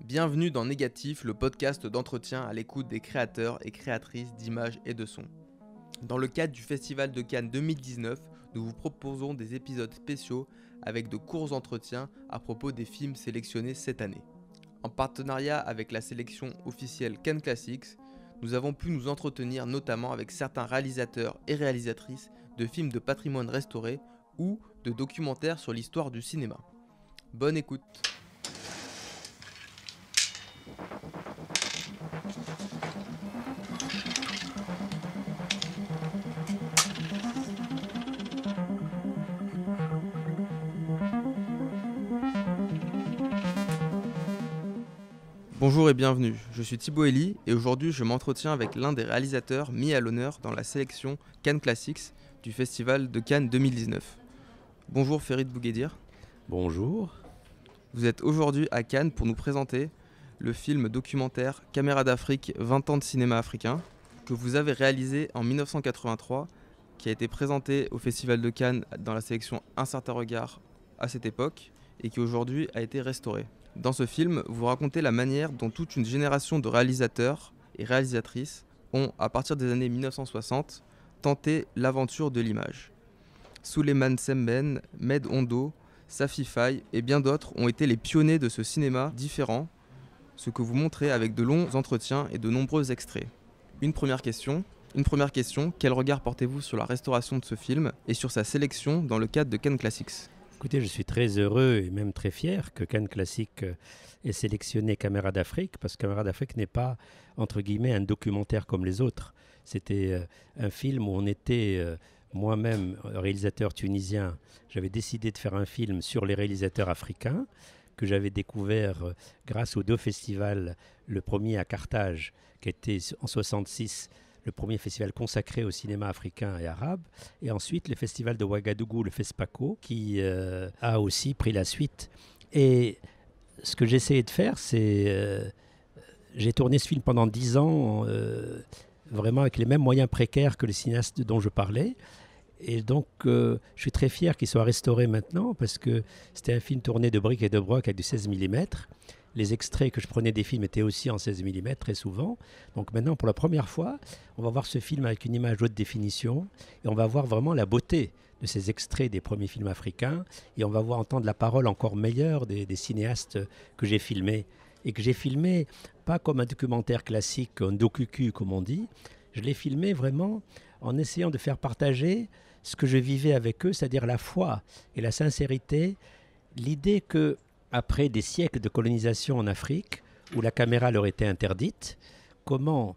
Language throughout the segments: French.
Bienvenue dans Négatif, le podcast d'entretien à l'écoute des créateurs et créatrices d'images et de sons. Dans le cadre du Festival de Cannes 2019, nous vous proposons des épisodes spéciaux avec de courts entretiens à propos des films sélectionnés cette année. En partenariat avec la sélection officielle Cannes Classics, nous avons pu nous entretenir notamment avec certains réalisateurs et réalisatrices de films de patrimoine restauré ou de documentaires sur l'histoire du cinéma. Bonne écoute. Bonjour et bienvenue, je suis Thibaut Elie et aujourd'hui je m'entretiens avec l'un des réalisateurs mis à l'honneur dans la sélection Cannes Classics du Festival de Cannes 2019. Bonjour Ferit Bouguedir. Bonjour. Vous êtes aujourd'hui à Cannes pour nous présenter le film documentaire Caméras d'Afrique 20 ans de cinéma africain que vous avez réalisé en 1983, qui a été présenté au Festival de Cannes dans la sélection Un certain regard à cette époque et qui aujourd'hui a été restauré. Dans ce film, vous racontez la manière dont toute une génération de réalisateurs et réalisatrices ont, à partir des années 1960, tenté l'aventure de l'image. Souleymane Sembène, Med Ondo, Safi Faye et bien d'autres ont été les pionniers de ce cinéma différent, ce que vous montrez avec de longs entretiens et de nombreux extraits. Une première question, quel regard portez-vous sur la restauration de ce film et sur sa sélection dans le cadre de Cannes Classics ? Écoutez, je suis très heureux et même très fier que Cannes Classics ait sélectionné Caméras d'Afrique, parce que Caméras d'Afrique n'est pas, entre guillemets, un documentaire comme les autres. C'était un film où on était, moi-même, réalisateur tunisien, j'avais décidé de faire un film sur les réalisateurs africains, que j'avais découvert grâce aux deux festivals, le premier à Carthage, qui était en 1966, le premier festival consacré au cinéma africain et arabe, et ensuite le festival de Ouagadougou, le FESPACO, qui a aussi pris la suite. Et ce que j'ai essayé de faire, c'est... j'ai tourné ce film pendant 10 ans, vraiment avec les mêmes moyens précaires que les cinéastes dont je parlais. Et donc, je suis très fier qu'il soit restauré maintenant, parce que c'était un film tourné de briques et de broc avec du 16 mm. Les extraits que je prenais des films étaient aussi en 16 mm très souvent. Donc maintenant, pour la première fois, on va voir ce film avec une image haute définition et on va voir vraiment la beauté de ces extraits des premiers films africains et on va voir entendre la parole encore meilleure des cinéastes que j'ai filmés. Et que j'ai filmé pas comme un documentaire classique, un docucu comme on dit. Je l'ai filmé vraiment en essayant de faire partager ce que je vivais avec eux, c'est-à-dire la foi et la sincérité, l'idée que après des siècles de colonisation en Afrique, où la caméra leur était interdite, comment,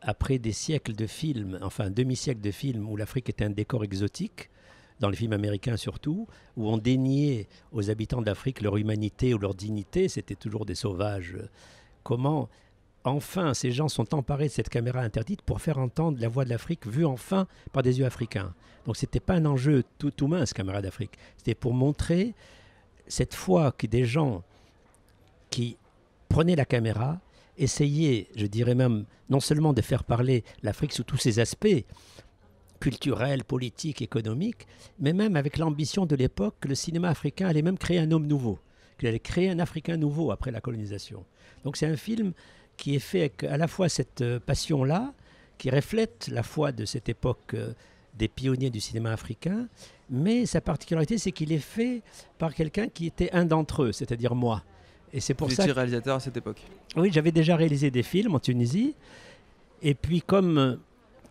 après des siècles de films, enfin un demi-siècle de films où l'Afrique était un décor exotique, dans les films américains surtout, où on déniait aux habitants d'Afrique leur humanité ou leur dignité, c'était toujours des sauvages, comment enfin ces gens sont emparés de cette caméra interdite pour faire entendre la voix de l'Afrique vue enfin par des yeux africains. Donc c'était pas un enjeu tout mince, Caméras d'Afrique, c'était pour montrer cette fois que des gens qui prenaient la caméra essayaient, je dirais même, non seulement de faire parler l'Afrique sous tous ses aspects, culturels, politiques, économiques, mais même avec l'ambition de l'époque que le cinéma africain allait même créer un homme nouveau, qu'il allait créer un Africain nouveau après la colonisation. Donc c'est un film qui est fait avec à la fois cette passion-là, qui reflète la foi de cette époque des pionniers du cinéma africain, mais sa particularité, c'est qu'il est fait par quelqu'un qui était un d'entre eux, c'est-à-dire moi. Et c'est pour Vous ça étiez réalisateur à cette époque. Oui, j'avais déjà réalisé des films en Tunisie, et puis comme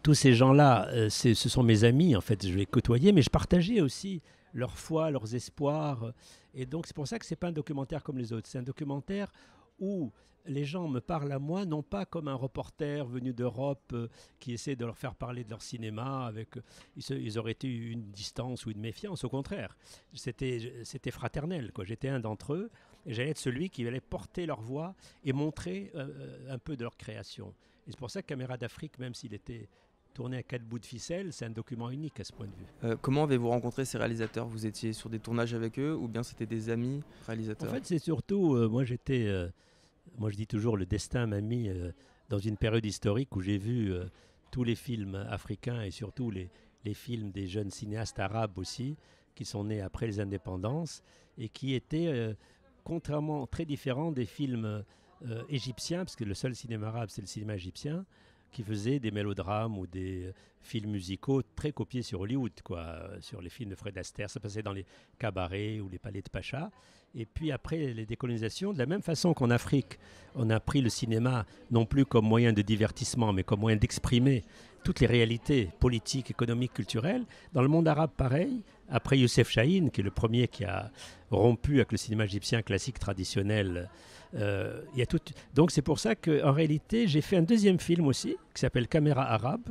tous ces gens-là, ce sont mes amis, en fait, je les côtoyais, mais je partageais aussi leur foi, leurs espoirs, et donc c'est pour ça que c'est pas un documentaire comme les autres, c'est un documentaire où les gens me parlent à moi, non pas comme un reporter venu d'Europe qui essaie de leur faire parler de leur cinéma, ils auraient eu une distance ou une méfiance, au contraire. C'était fraternel, quoi. J'étais un d'entre eux et j'allais être celui qui allait porter leur voix et montrer un peu de leur création. Et c'est pour ça que Caméras d'Afrique, même s'il était tourné à 4 bouts de ficelle, c'est un document unique à ce point de vue. Comment avez-vous rencontré ces réalisateurs ? Vous étiez sur des tournages avec eux ou bien c'était des amis réalisateurs ? En fait, c'est surtout, moi je dis toujours, le destin m'a mis dans une période historique où j'ai vu tous les films africains et surtout les films des jeunes cinéastes arabes aussi, qui sont nés après les indépendances et qui étaient contrairement, très différent des films égyptiens, parce que le seul cinéma arabe, c'est le cinéma égyptien, qui faisait des mélodrames ou des films musicaux très copiés sur Hollywood, sur les films de Fred Astaire. Ça passait dans les cabarets ou les palais de Pacha. Et puis après les décolonisations, de la même façon qu'en Afrique, on a pris le cinéma non plus comme moyen de divertissement, mais comme moyen d'exprimer toutes les réalités politiques, économiques, culturelles. Dans le monde arabe, pareil. Après Youssef Chahine, qui est le premier qui a rompu avec le cinéma égyptien classique traditionnel. Il y a tout... Donc c'est pour ça qu'en réalité, j'ai fait un deuxième film aussi, qui s'appelle Caméra arabe.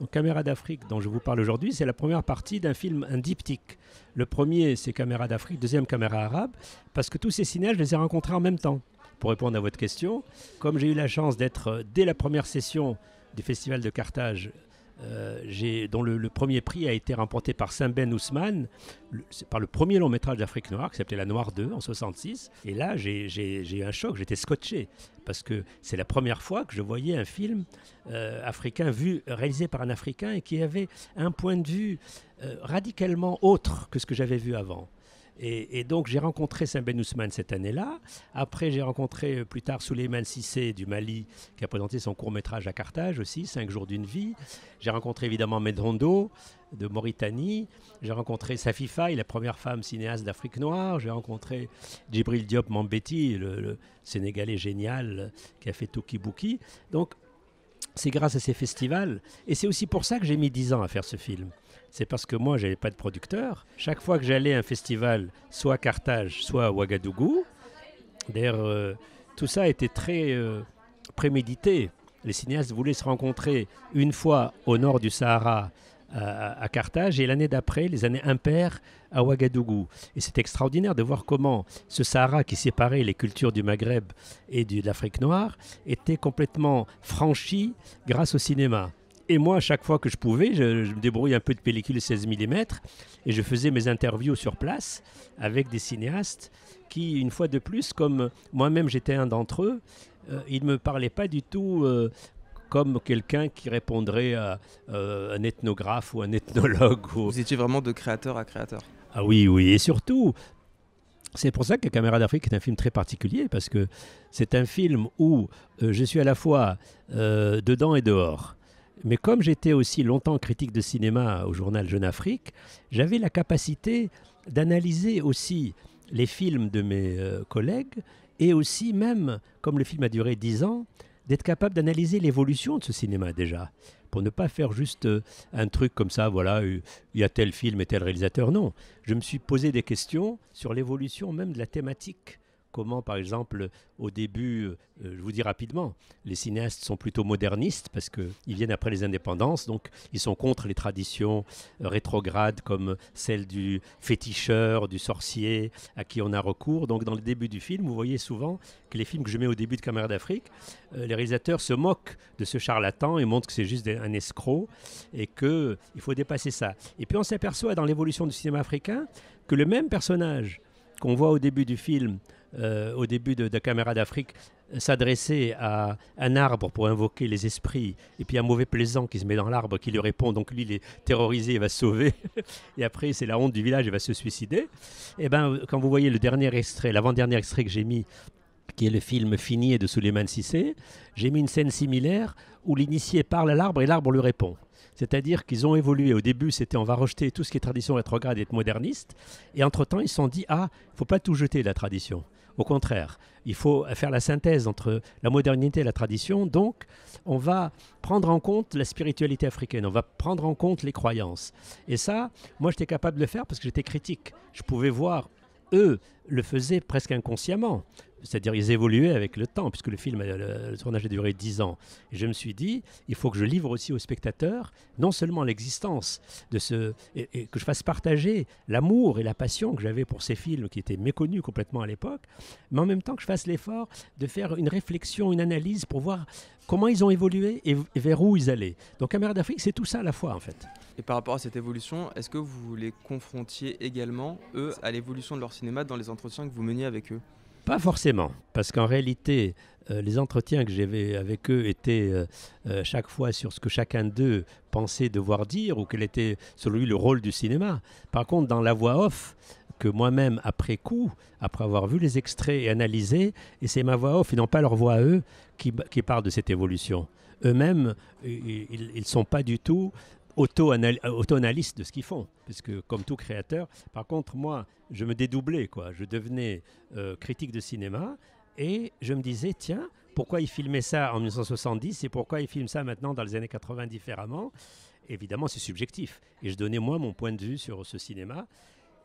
Donc Caméra d'Afrique, dont je vous parle aujourd'hui, c'est la première partie d'un film, un diptyque. Le premier, c'est Caméra d'Afrique, deuxième Caméra arabe, parce que tous ces cinéastes, je les ai rencontrés en même temps. Pour répondre à votre question, comme j'ai eu la chance d'être dès la première session du Festival de Carthage, dont le premier prix a été remporté par Saint-Ben Ousmane, par le premier long métrage d'Afrique noire qui s'appelait La Noire 2 en 66. Et là, j'ai eu un choc, j'étais scotché, parce que c'est la première fois que je voyais un film africain réalisé par un Africain et qui avait un point de vue radicalement autre que ce que j'avais vu avant. Et donc j'ai rencontré Saint-Ben Ousmane cette année-là. Après j'ai rencontré plus tard Souleymane Cissé du Mali qui a présenté son court-métrage à Carthage aussi, 5 jours d'une vie. J'ai rencontré évidemment Medrondo de Mauritanie. J'ai rencontré Safi Faye, la première femme cinéaste d'Afrique noire. J'ai rencontré Djibril Diop Mambéty, le Sénégalais génial qui a fait Toki Bouki. Donc c'est grâce à ces festivals. Et c'est aussi pour ça que j'ai mis 10 ans à faire ce film. C'est parce que moi, je n'avais pas de producteur. Chaque fois que j'allais à un festival, soit à Carthage, soit à Ouagadougou, d'ailleurs, tout ça était très prémédité. Les cinéastes voulaient se rencontrer une fois au nord du Sahara, à Carthage, et l'année d'après, les années impaires, à Ouagadougou. Et c'est extraordinaire de voir comment ce Sahara qui séparait les cultures du Maghreb et de l'Afrique noire était complètement franchi grâce au cinéma. Et moi, à chaque fois que je pouvais, je me débrouille un peu de pellicule 16 mm et je faisais mes interviews sur place avec des cinéastes qui, une fois de plus, comme moi-même j'étais un d'entre eux, ils ne me parlaient pas du tout comme quelqu'un qui répondrait à un ethnographe ou un ethnologue. Vous étiez vraiment de créateur à créateur. Ah oui, oui, et surtout... C'est pour ça que Caméra d'Afrique est un film très particulier, parce que c'est un film où je suis à la fois dedans et dehors. Mais comme j'étais aussi longtemps critique de cinéma au journal Jeune Afrique, j'avais la capacité d'analyser aussi les films de mes collègues et aussi même, comme le film a duré 10 ans, d'être capable d'analyser l'évolution de ce cinéma déjà. Pour ne pas faire juste un truc comme ça, voilà, il y a tel film et tel réalisateur. Non, je me suis posé des questions sur l'évolution même de la thématique. Comment, par exemple, au début, je vous dis rapidement, les cinéastes sont plutôt modernistes parce qu'ils viennent après les indépendances, donc ils sont contre les traditions rétrogrades comme celle du féticheur, du sorcier à qui on a recours. Donc dans le début du film, vous voyez souvent que les films que je mets au début de Caméra d'Afrique, les réalisateurs se moquent de ce charlatan et montrent que c'est juste un escroc et qu'il faut dépasser ça. Et puis on s'aperçoit dans l'évolution du cinéma africain que le même personnage qu'on voit au début du film, au début de Caméra d'Afrique, s'adresser à un arbre pour invoquer les esprits, et puis un mauvais plaisant qui se met dans l'arbre, qui lui répond, donc lui il est terrorisé, il va se sauver, et après c'est la honte du village, il va se suicider. Et bien quand vous voyez le dernier extrait, l'avant-dernier extrait que j'ai mis, qui est le film Fini de Souleymane Cissé, j'ai mis une scène similaire où l'initié parle à l'arbre et l'arbre lui répond. C'est-à-dire qu'ils ont évolué. Au début, c'était on va rejeter tout ce qui est tradition rétrograde et être moderniste. Et entre-temps, ils se sont dit, il ne faut pas tout jeter, la tradition. Au contraire, il faut faire la synthèse entre la modernité et la tradition. Donc, on va prendre en compte la spiritualité africaine, on va prendre en compte les croyances. Et ça, moi, j'étais capable de le faire parce que j'étais critique. Je pouvais voir, eux le faisaient presque inconsciemment. C'est-à-dire ils évoluaient avec le temps, puisque le tournage a duré 10 ans. Et je me suis dit, il faut que je livre aussi aux spectateurs, non seulement l'existence de et que je fasse partager l'amour et la passion que j'avais pour ces films qui étaient méconnus complètement à l'époque, mais en même temps que je fasse l'effort de faire une réflexion, une analyse pour voir comment ils ont évolué et vers où ils allaient. Donc Caméra d'Afrique, c'est tout ça à la fois en fait. Et par rapport à cette évolution, est-ce que vous les confrontiez également, eux, à l'évolution de leur cinéma dans les entretiens que vous meniez avec eux ? Pas forcément, parce qu'en réalité, les entretiens que j'avais avec eux étaient chaque fois sur ce que chacun d'eux pensait devoir dire ou quel était, selon lui, le rôle du cinéma. Par contre, dans la voix off, que moi-même, après coup, après avoir vu les extraits et analysé, et c'est ma voix off et non pas leur voix à eux qui parle de cette évolution. Eux-mêmes, ils ne sont pas du tout auto-analystes de ce qu'ils font. Parce que comme tout créateur, par contre, moi, je me dédoublais, quoi. Je devenais critique de cinéma et je me disais, tiens, pourquoi ils filmaient ça en 1970 et pourquoi ils filment ça maintenant dans les années 80 différemment? Évidemment, c'est subjectif. Et je donnais, moi, mon point de vue sur ce cinéma.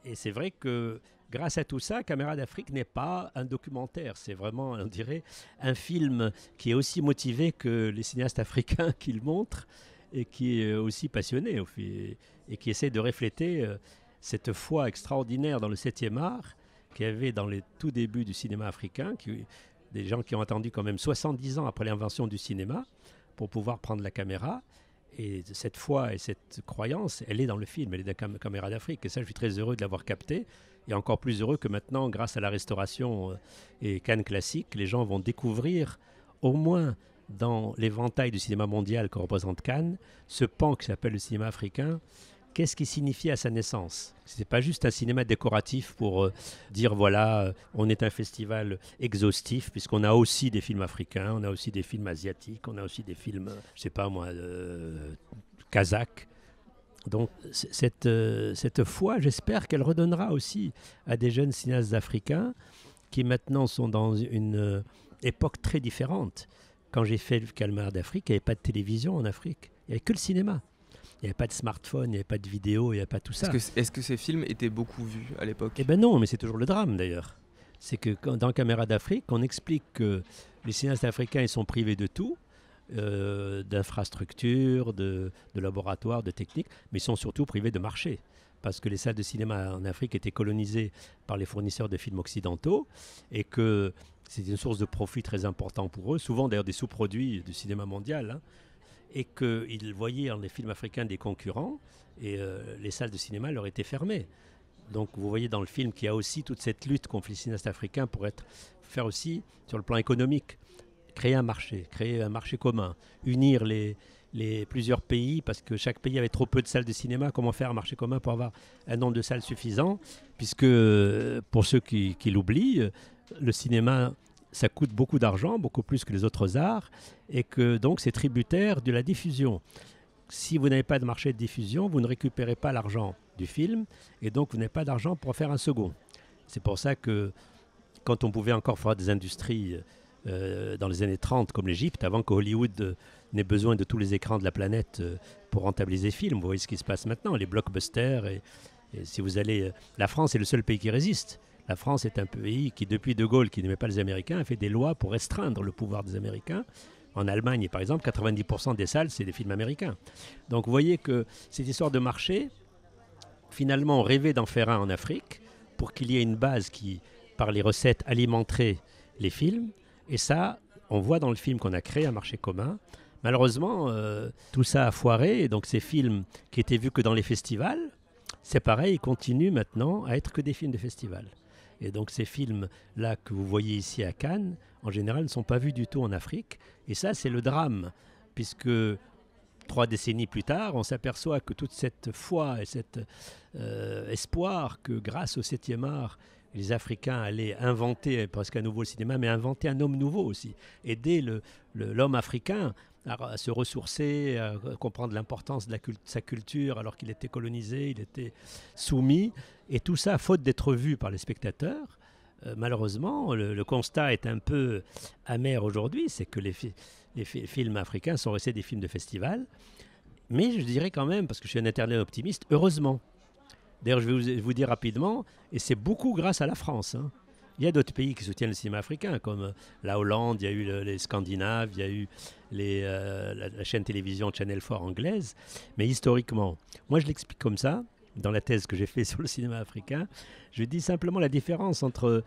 Et c'est vrai que grâce à tout ça, Caméra d'Afrique n'est pas un documentaire. C'est vraiment, on dirait, un film qui est aussi motivé que les cinéastes africains qu'il montre et qui est aussi passionné et qui essaie de refléter cette foi extraordinaire dans le 7e art qu'il y avait dans les tout débuts du cinéma africain, des gens qui ont attendu quand même 70 ans après l'invention du cinéma pour pouvoir prendre la caméra. Et cette foi et cette croyance, elle est dans le film, elle est dans Caméra d'Afrique. Et ça, je suis très heureux de l'avoir capté. Et encore plus heureux que maintenant, grâce à la restauration et Cannes Classique, les gens vont découvrir, au moins dans l'éventail du cinéma mondial que représente Cannes, ce pan qui s'appelle le cinéma africain. Qu'est-ce qui signifie à sa naissance? Ce n'est pas juste un cinéma décoratif pour dire voilà, on est un festival exhaustif, puisqu'on a aussi des films africains, on a aussi des films asiatiques, on a aussi des films, je ne sais pas moi, kazakhs. Donc cette foi, j'espère qu'elle redonnera aussi à des jeunes cinéastes africains qui maintenant sont dans une époque très différente. Quand j'ai fait le Caméra d'Afrique, il n'y avait pas de télévision en Afrique, il n'y avait que le cinéma. Il n'y avait pas de smartphone, il n'y avait pas de vidéo, il n'y avait pas tout ça. Est-ce que ces films étaient beaucoup vus à l'époque? Eh bien non, mais c'est toujours le drame d'ailleurs. C'est que dans Caméra d'Afrique, on explique que les cinéastes africains ils sont privés de tout, d'infrastructures, de laboratoires, de techniques, mais ils sont surtout privés de marché. Parce que les salles de cinéma en Afrique étaient colonisées par les fournisseurs de films occidentaux et que c'est une source de profit très important pour eux, souvent d'ailleurs des sous-produits du cinéma mondial, hein, et qu'ils voyaient dans les films africains des concurrents et les salles de cinéma leur étaient fermées. Donc vous voyez dans le film qu'il y a aussi toute cette lutte contre les cinéastes africains pour faire aussi, sur le plan économique, créer un marché commun, unir les plusieurs pays, parce que chaque pays avait trop peu de salles de cinéma. Comment faire un marché commun pour avoir un nombre de salles suffisant? Puisque, pour ceux qui l'oublient, le cinéma, ça coûte beaucoup d'argent, beaucoup plus que les autres arts, et que donc c'est tributaire de la diffusion. Si vous n'avez pas de marché de diffusion, vous ne récupérez pas l'argent du film, et donc vous n'avez pas d'argent pour en faire un second. C'est pour ça que quand on pouvait encore faire des industries dans les années 30 comme l'Égypte, avant que Hollywood n'ait besoin de tous les écrans de la planète pour rentabiliser les films, vous voyez ce qui se passe maintenant, les blockbusters, et si vous allez... La France est le seul pays qui résiste. La France est un pays qui, depuis De Gaulle, qui n'aimait pas les Américains, a fait des lois pour restreindre le pouvoir des Américains. En Allemagne, par exemple, 90% des salles, c'est des films américains. Donc vous voyez que cette histoire de marché, finalement, on rêvait d'en faire un en Afrique pour qu'il y ait une base qui, par les recettes, alimenterait les films. Et ça, on voit dans le film qu'on a créé un marché commun. Malheureusement, tout ça a foiré. Et donc ces films qui étaient vus que dans les festivals, c'est pareil, ils continuent maintenant à être que des films de festival. Et donc ces films-là que vous voyez ici à Cannes, en général, ne sont pas vus du tout en Afrique. Et ça, c'est le drame, puisque 3 décennies plus tard, on s'aperçoit que toute cette foi et cet espoir que grâce au 7e art, les Africains allaient inventer presque à nouveau le cinéma, mais inventer un homme nouveau aussi. Aider l'homme africain à se ressourcer, à comprendre l'importance de sa culture alors qu'il était colonisé, il était soumis. Et tout ça, faute d'être vu par les spectateurs, malheureusement, le constat est un peu amer aujourd'hui, c'est que les films africains sont restés des films de festival. Mais je dirais quand même, parce que je suis un éternel optimiste, heureusement. D'ailleurs, je vais vous dire rapidement, et c'est beaucoup grâce à la France, hein. Il y a d'autres pays qui soutiennent le cinéma africain, comme la Hollande, il y a eu les Scandinaves, il y a eu la chaîne télévision Channel 4 anglaise. Mais historiquement, moi je l'explique comme ça, dans la thèse que j'ai faite sur le cinéma africain. Je dis simplement la différence entre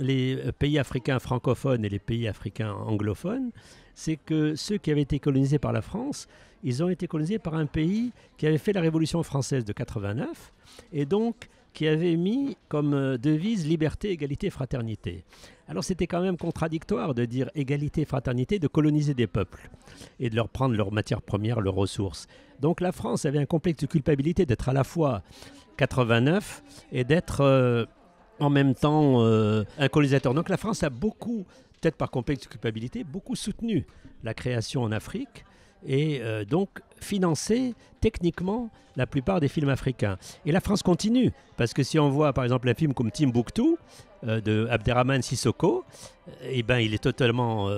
les pays africains francophones et les pays africains anglophones, c'est que ceux qui avaient été colonisés par la France, ils ont été colonisés par un pays qui avait fait la Révolution française de 89, et donc qui avait mis comme devise liberté, égalité, fraternité. Alors c'était quand même contradictoire de dire égalité, fraternité, de coloniser des peuples et de leur prendre leurs matières premières, leurs ressources. Donc la France avait un complexe de culpabilité d'être à la fois 89 et d'être en même temps un colonisateur. Donc la France a beaucoup, peut-être par complexe de culpabilité, beaucoup soutenu la création en Afrique et donc financé techniquement la plupart des films africains. Et la France continue, parce que si on voit par exemple un film comme Timbuktu de Abderrahmane Sissoko, eh ben, il est totalement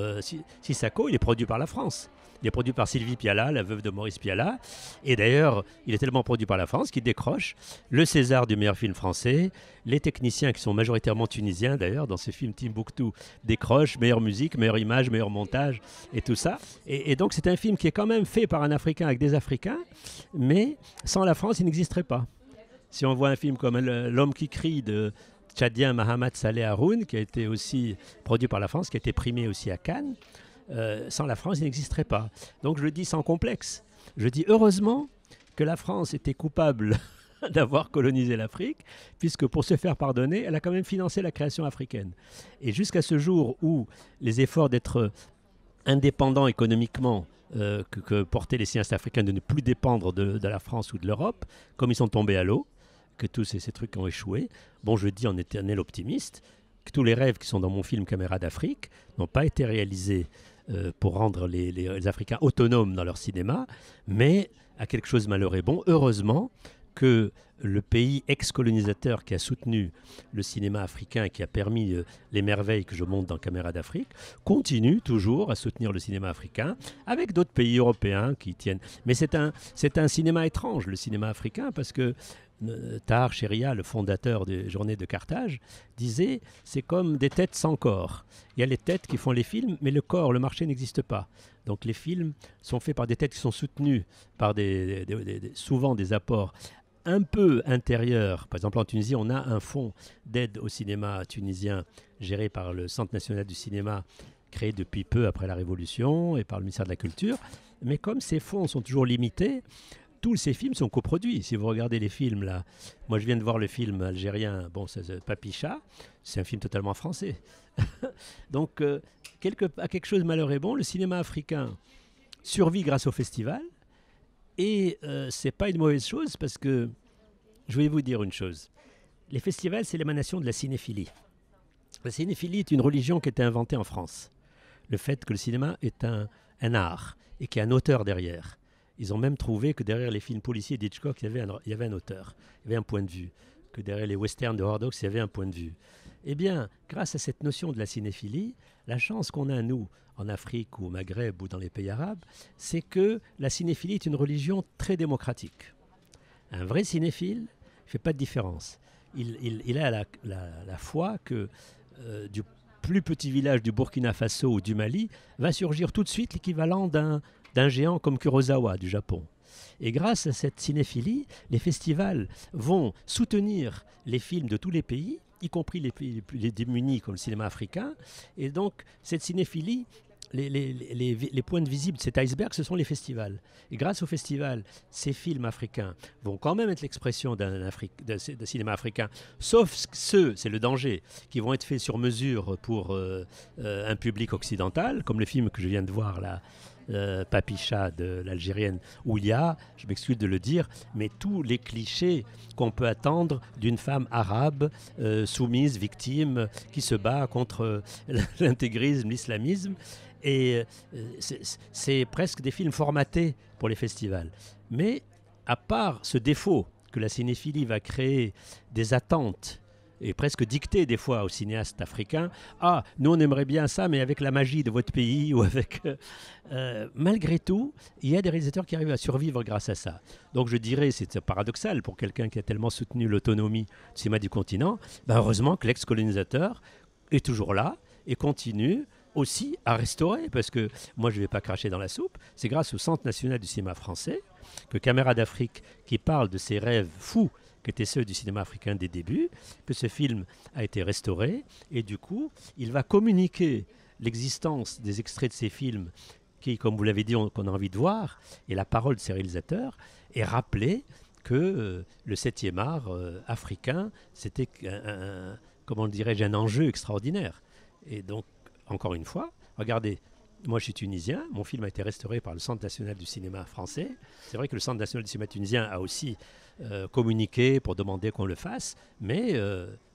Sissoko, il est produit par la France. Il est produit par Sylvie Piala, la veuve de Maurice Piala. Et d'ailleurs, il est tellement produit par la France qu'il décroche le César du meilleur film français. Les techniciens, qui sont majoritairement tunisiens d'ailleurs, dans ce film Timbuktu, décrochent meilleure musique, meilleure image, meilleur montage et tout ça. Et donc, c'est un film qui est quand même fait par un Africain avec des Africains, mais sans la France, il n'existerait pas. Si on voit un film comme L'homme qui crie de Tchadien Mahamat Saleh Haroun, qui a été aussi produit par la France, qui a été primé aussi à Cannes, sans la France, il n'existerait pas. Donc je le dis sans complexe. Je dis heureusement que la France était coupable d'avoir colonisé l'Afrique, puisque pour se faire pardonner, elle a quand même financé la création africaine. Et jusqu'à ce jour où les efforts d'être indépendants économiquement que portaient les cinéastes africains, de ne plus dépendre de la France ou de l'Europe, comme ils sont tombés à l'eau, que tous ces trucs ont échoué, bon, je dis en éternel optimiste, que tous les rêves qui sont dans mon film Caméra d'Afrique n'ont pas été réalisés pour rendre les Africains autonomes dans leur cinéma, mais à quelque chose de malheur et bon. Heureusement que le pays ex-colonisateur qui a soutenu le cinéma africain et qui a permis les merveilles que je montre dans Caméra d'Afrique continue toujours à soutenir le cinéma africain avec d'autres pays européens qui tiennent. Mais c'est un cinéma étrange, le cinéma africain, parce que Tahar Sheria, le fondateur des Journées de Carthage, disait c'est comme des têtes sans corps. Il y a les têtes qui font les films, mais le corps, le marché n'existe pas. Donc les films sont faits par des têtes qui sont soutenues par souvent des apports un peu intérieurs. Par exemple, en Tunisie, on a un fonds d'aide au cinéma tunisien géré par le Centre national du cinéma, créé depuis peu après la Révolution et par le ministère de la Culture. Mais comme ces fonds sont toujours limités, tous ces films sont coproduits. Si vous regardez les films, là, moi je viens de voir le film algérien, bon, c'est Papicha, c'est un film totalement français. Donc, à quelque chose de malheur et bon, le cinéma africain survit grâce au festival. Et c'est pas une mauvaise chose, parce que, je vais vous dire une chose, les festivals, c'est l'émanation de la cinéphilie. La cinéphilie est une religion qui a été inventée en France. Le fait que le cinéma est un art et qu'il y a un auteur derrière. Ils ont même trouvé que derrière les films policiers d'Hitchcock, il y avait un auteur, il y avait un point de vue. Que derrière les westerns de Howard Hawks, il y avait un point de vue. Eh bien, grâce à cette notion de la cinéphilie, la chance qu'on a, nous, en Afrique ou au Maghreb ou dans les pays arabes, c'est que la cinéphilie est une religion très démocratique. Un vrai cinéphile ne fait pas de différence. Il a la foi que du plus petit village du Burkina Faso ou du Mali va surgir tout de suite l'équivalent d'un géant comme Kurosawa du Japon. Et grâce à cette cinéphilie, les festivals vont soutenir les films de tous les pays, y compris les pays les démunis comme le cinéma africain. Et donc, cette cinéphilie, les points de visible de cet iceberg, ce sont les festivals. Et grâce aux festivals, ces films africains vont quand même être l'expression d'un cinéma africain, sauf ceux, c'est le danger, qui vont être faits sur mesure pour un public occidental, comme le film que je viens de voir là, Papicha de l'Algérienne, où il y a, je m'excuse de le dire, mais tous les clichés qu'on peut attendre d'une femme arabe soumise, victime, qui se bat contre l'intégrisme, l'islamisme. Et c'est presque des films formatés pour les festivals. Mais à part ce défaut que la cinéphilie va créer des attentes et presque dicter des fois aux cinéastes africains, ah, nous on aimerait bien ça, mais avec la magie de votre pays ou avec... malgré tout, il y a des réalisateurs qui arrivent à survivre grâce à ça. Donc je dirais, c'est paradoxal pour quelqu'un qui a tellement soutenu l'autonomie du cinéma du continent, ben heureusement que l'ex-colonisateur est toujours là et continue aussi à restaurer, parce que moi je ne vais pas cracher dans la soupe, c'est grâce au Centre national du cinéma français que Caméra d'Afrique, qui parle de ses rêves fous qui étaient ceux du cinéma africain des débuts, que ce film a été restauré, et du coup, il va communiquer l'existence des extraits de ces films qui, comme vous l'avez dit, qu'on a envie de voir, et la parole de ces réalisateurs, et rappeler que le 7e art africain, c'était comment dirais-je, un enjeu extraordinaire. Et donc, encore une fois, regardez, Moi, je suis tunisien. Mon film a été restauré par le Centre national du cinéma français. C'est vrai que le Centre national du cinéma tunisien a aussi communiqué pour demander qu'on le fasse. Mais,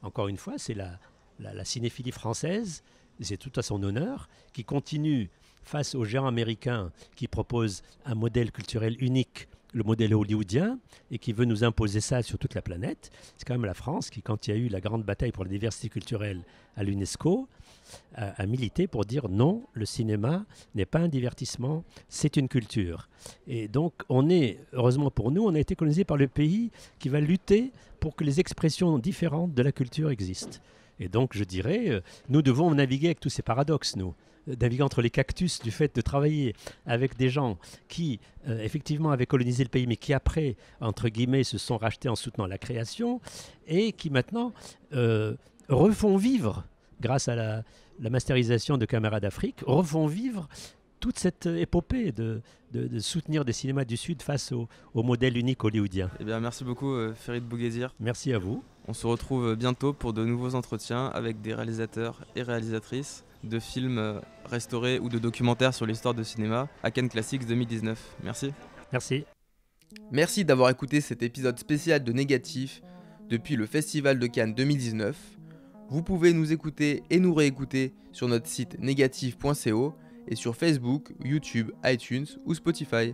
encore une fois, c'est la cinéphilie française, c'est tout à son honneur, qui continue face aux géants américains qui proposent un modèle culturel unique, le modèle hollywoodien, et qui veut nous imposer ça sur toute la planète. C'est quand même la France qui, quand il y a eu la grande bataille pour la diversité culturelle à l'UNESCO, a milité pour dire non, le cinéma n'est pas un divertissement, c'est une culture. Et donc, heureusement pour nous, on a été colonisé par le pays qui va lutter pour que les expressions différentes de la culture existent. Et donc, je dirais, nous devons naviguer avec tous ces paradoxes, nous. Naviguer entre les cactus du fait de travailler avec des gens qui, effectivement, avaient colonisé le pays, mais qui, après, entre guillemets, se sont rachetés en soutenant la création, et qui, maintenant, refont vivre, grâce à la masterisation de Caméras d'Afrique, refont vivre toute cette épopée de soutenir des cinémas du Sud face au modèle unique hollywoodien. Eh bien, merci beaucoup, Ferid Bouguézir. Merci à vous. On se retrouve bientôt pour de nouveaux entretiens avec des réalisateurs et réalisatrices de films restaurés ou de documentaires sur l'histoire du cinéma à Cannes Classics 2019. Merci. Merci. Merci d'avoir écouté cet épisode spécial de Négatif depuis le Festival de Cannes 2019. Vous pouvez nous écouter et nous réécouter sur notre site négatif.co et sur Facebook, YouTube, iTunes ou Spotify.